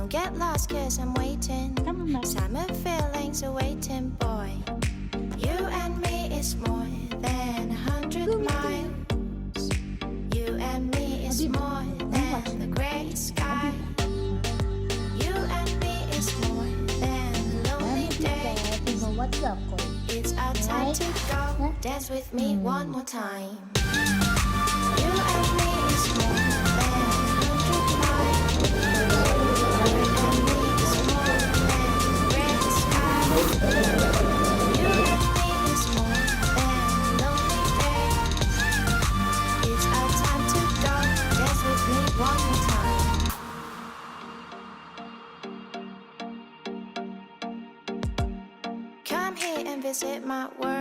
Don't get lost cause I'm waiting. Summer feelings are waiting, boy. You and me is more than 100 miles. You and me is more than the gray sky. You and me is more than lonely days. What's up, Cole? It's our time to go. Dance with me one more time. You and me is more than 100 miles. You and me is more than the gray sky. You and me is more than lonely days. It's our time to go. Dance with me one more time. Come here and visit my world.